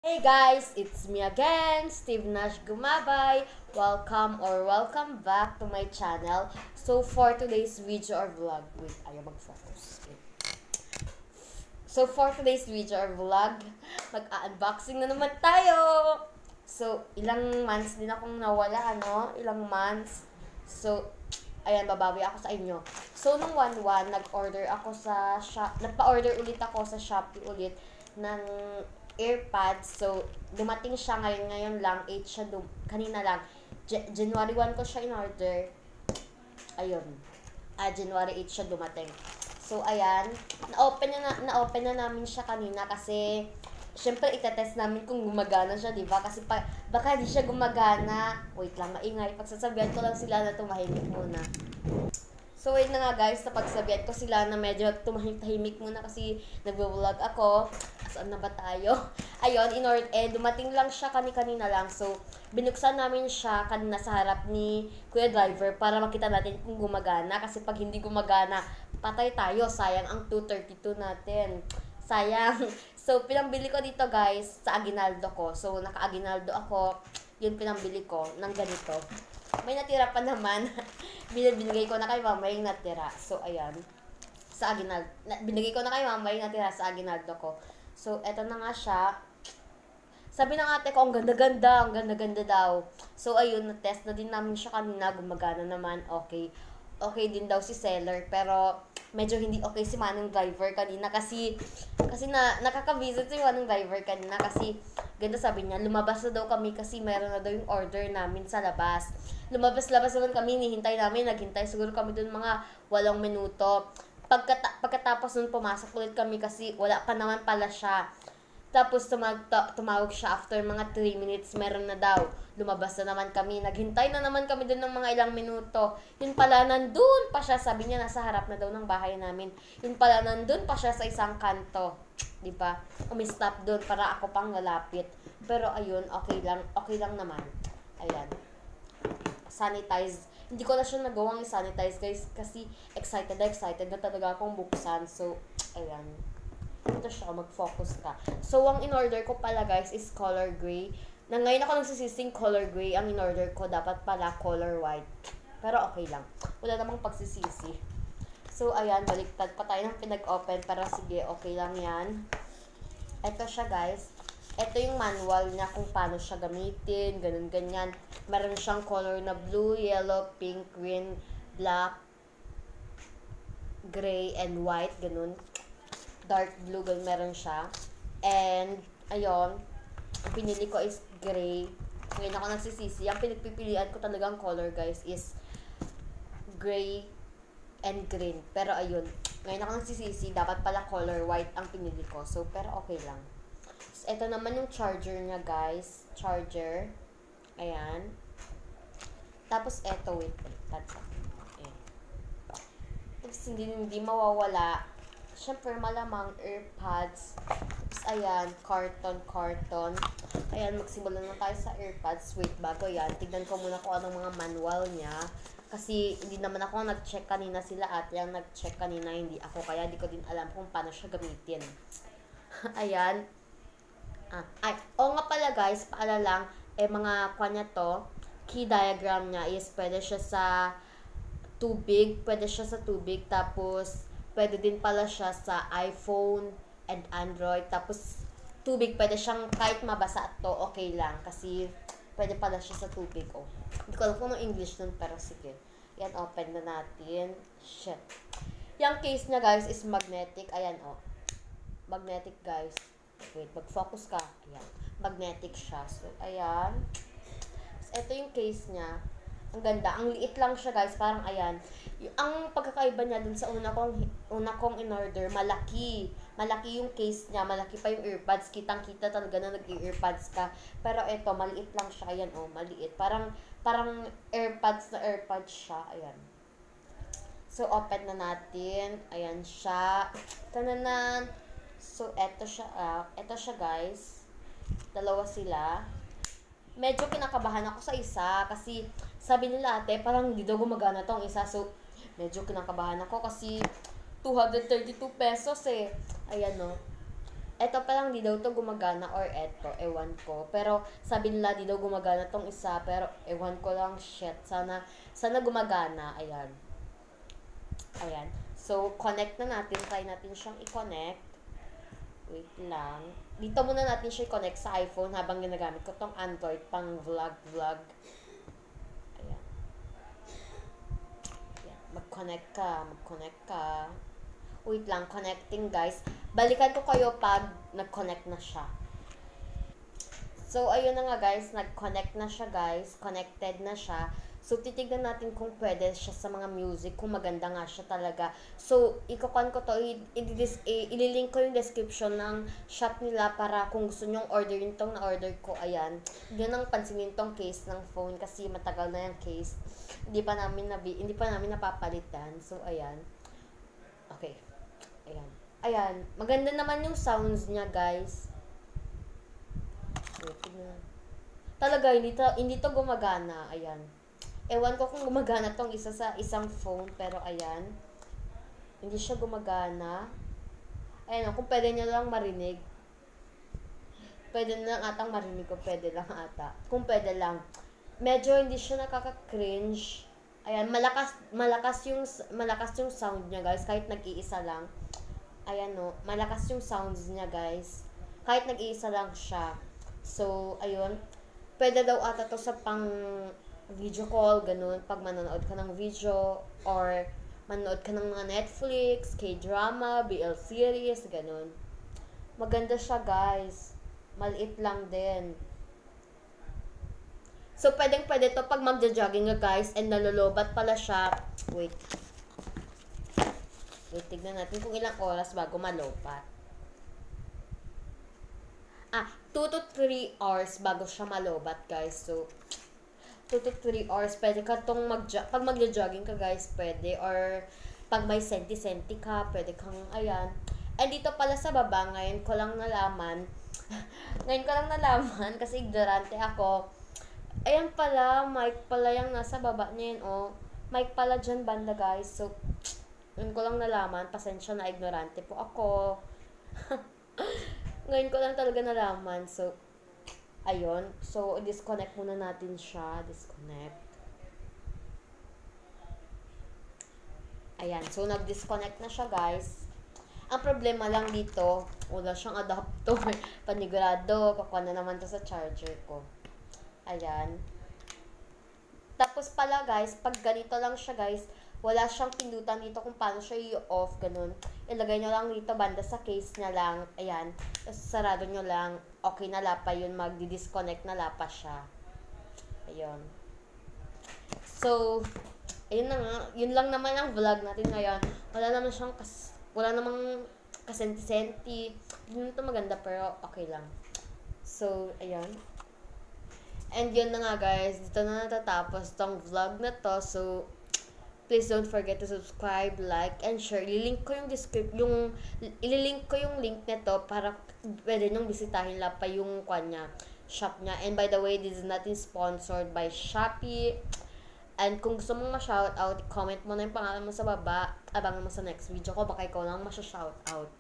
Hey guys, it's me again, Steve Nash Gumabay. Welcome back to my channel. So for today's video or vlog, wait, ayaw mag-focus. So for today's video or vlog, mag-unboxing na naman tayo. So ilang months din akong nawala, Ilang months. So ayan, babawi ako sa inyo. So nung 1-1, nag-order ako sa nagpa-order ulit ako sa Shopee ulit ng AirPods. So, dumating siya ngayon lang, 8 siya, kanina lang. January 1 ko siya in-order. Ayun. January 8 siya dumating. So, ayan. Na-open na namin siya kanina kasi, syempre, itetest namin kung gumagana siya, diba? Kasi baka hindi siya gumagana. Wait lang, maingay. Pagsasabihan ko lang sila na tumahimik muna. So, wait na nga guys, napagsabihan ko sila na medyo tumahimik muna kasi nagvo-vlog ako. Saan na ba tayo? Ayun, dumating lang siya kanina lang. So, binuksan namin siya kanina sa harap ni Kuya Driver para makita natin kung gumagana. Kasi pag hindi gumagana, patay tayo. Sayang ang 232 natin. Sayang. So, pinambili ko dito guys sa Aguinaldo ko. So, naka-Aguinaldo ako. Yun pinambili ko ng ganito. May natira pa naman. Binigay ko na kay mama yung natira. So, ayan. Sa Aguinaldo. Binigay ko na kay mama yung natira sa Aguinaldo ko. So, eto na nga siya. Sabi ng ate ko, ang ganda-ganda daw. So, ayun, na-test na din namin siya kanina. Gumagana naman, okay. Okay din daw si seller, pero medyo hindi okay si Manong Driver kanina kasi nakaka-visit si Manong Driver kanina kasi ganda sabi niya, lumabas na daw kami kasi meron na daw yung order namin sa labas. Lumabas-labas naman kami, naghintay siguro kami dun mga 8 minuto. Pagkatapos nun pumasok ulit kami kasi wala pa naman pala siya. Tapos tumawag siya after mga 3 minutes, meron na daw. Lumabas na naman kami, naghintay na naman kami dun ng mga ilang minuto. Yun pala, nandun pa siya, sabi niya nasa harap na daw ng bahay namin. Yun pala, nandun pa siya sa isang kanto. Diba? Umi-stop dun para ako pang lalapit. Pero ayun, okay lang naman. Ayan. Sanitize. Hindi ko na siya nagawang i-sanitize guys kasi excited na talaga akong buksan. So, ayan. Ito siya, mag-focus ka. So, ang in-order ko pala guys is color gray. Ngayon ako nagsisising color gray. Ang in-order ko dapat pala color white. Pero okay lang. Wala namang pagsisisi. So, ayan, baliktad pa tayo ng pinag-open para sige, okay lang yan. Ito siya guys. Ito yung manual niya kung paano siya gamitin, ganyan. Meron siyang color na blue, yellow, pink, green, black, gray, and white, ganun. Dark blue, ganun meron siya. And, ayun, ang pinili ko is gray. Ngayon ako nagsisisi. Ang pinagpipilian ko talagang color, guys, is gray and green. Pero, ayun, ngayon ako nagsisisi. Dapat pala color white ang pinili ko. So, pero okay lang. So, ito naman yung charger niya, guys. Charger. Ayan. Tapos, eto, wait. Ayan. Tapos, hindi mawawala. Siyempre, malamang AirPods. Tapos, ayan, carton. Ayan, magsimula na tayo sa AirPods. Wait, bago yan. Tignan ko muna kung anong mga manual niya. Kasi, hindi naman ako nag-check kanina sila at yung nag-check kanina, hindi ako. Kaya, di ko din alam kung paano siya gamitin. Ayan. Oo nga pala guys, paala lang, mga kanya to, key diagram niya is pwede siya sa tubig, tapos pwede din pala siya sa iPhone and Android, tapos tubig, pwede siyang kahit mabasa to, okay lang, kasi pwede pala siya sa tubig, oh. Hindi ko alam kung English nun, pero sige. Yan, open na natin. Shit. Yung case niya guys is magnetic, ayan, oh. Magnetic guys. Wait, mag-focus ka. Ayan. Magnetic siya. So, ayan. So, ito yung case niya. Ang ganda. Ang liit lang siya, guys. Parang, ayan. Ang pagkakaiba niya dun sa una kong in-order, malaki. Malaki yung case niya. Malaki pa yung earbuds. Kitang-kita talaga na nag-earbuds ka. Pero ito, maliit lang siya. Ayan, oh, maliit. Parang earbuds siya. Ayan. So, open na natin. Ayan siya. Tananan. So, eto siya guys. Dalawa sila. Medyo kinakabahan ako sa isa kasi sabi nila ate, parang hindi daw gumagana tong isa. So, medyo kinakabahan ako kasi 232 pesos eh. Ayan no. eto pa lang di daw to gumagana or eto, ewan ko. Pero sabi nila di daw gumagana tong isa, pero ewan ko lang, shit. Sana gumagana, ayan. Ayan. So, connect na natin. Try natin siyang i-connect. Wait lang. Dito muna natin siya i-connect sa iPhone habang ginagamit ko tong Android pang vlog. Ayan. Ayan. Mag-connect ka. Wait lang, connecting guys. Balikan ko kayo pag nag-connect na siya. So, ayun na nga guys, nag-connect na siya guys. Connected na siya. So, titignan natin kung pwede siya sa mga music, kung maganda nga siya talaga. So, ikukuhan ko to, ililink ko yung description ng shop nila para kung gusto nyong orderin tong na-order ko, ayan. Yun ang pansinin tong case ng phone kasi matagal na yung case. Hindi pa namin napapalitan. So, ayan. Okay. Ayan. Maganda naman yung sounds niya, guys. Wait, tignan. Talaga, hindi to gumagana. Ayan. Ewan ko kung gumagana tong isa sa isang phone, pero ayan. Hindi siya gumagana. Ayan, kung pwede nyo lang marinig. Pwede na lang atang marinig ko. Pwede lang ata. Kung pwede lang. Medyo hindi siya nakaka-cringe. Ayan, malakas yung sound niya, guys, kahit nag-iisa lang. Ayan, no, malakas yung sounds niya, guys. Kahit nag-iisa lang siya. So, ayun. Pwede daw ata to sa pang video call, ganun, pag manonood ka ng video, or manonood ka ng mga Netflix, K-drama, BL series, ganun. Maganda siya, guys. Maliit lang din. So, pwede to pag magja-jogging ka, guys, and nalolobat pala siya. Wait, tignan natin kung ilang oras bago malobat. 2 to 3 hours bago siya malobat, guys. So, 2 to 3 hours, pwede ka tong pag magja-jogging ka, guys, pwede. Or, pag may senti-senti ka, pwede kang, ayan. And dito pala sa baba, ngayon ko lang nalaman, kasi ignorante ako. Ayan pala, mic pala yung nasa baba niya yun, oh. Mic pala dyan banda, guys. So, ngayon ko lang nalaman, pasensya na, ignorante po ako. Ngayon ko lang talaga nalaman. So, ayun. So, disconnect muna natin siya. Disconnect. Ayan. So, nag-disconnect na siya, guys. Ang problema lang dito, wala siyang adapter. Panigurado, kakuha na naman to sa charger ko. Ayan. Tapos pala, guys, pag ganito lang siya, guys, wala siyang pindutan dito kung paano siya i-off, ganun. Ilagay nyo lang dito, banda sa case niya lang. Ayan. Tapos sarado nyo lang. Okay na lapa yun. Magdi-disconnect na lapa siya. Ayun. So, ayun na nga. Yun lang naman ang vlog natin ngayon. Wala namang kasenti-senti. Hindi na ito maganda, pero okay lang. So, ayun. And yun na nga, guys. Dito na natatapos tong vlog na to. So, please don't forget to subscribe, like, and share. Ililink ko yung link nito para pwede nung bisitahin lang pa yung shop niya. And by the way, this is not sponsored by Shopee. And kung gusto mong ma-shoutout, comment mo na yung pangalan mo sa baba. Abangan mo sa next video ko, baka ikaw lang ma-shoutout.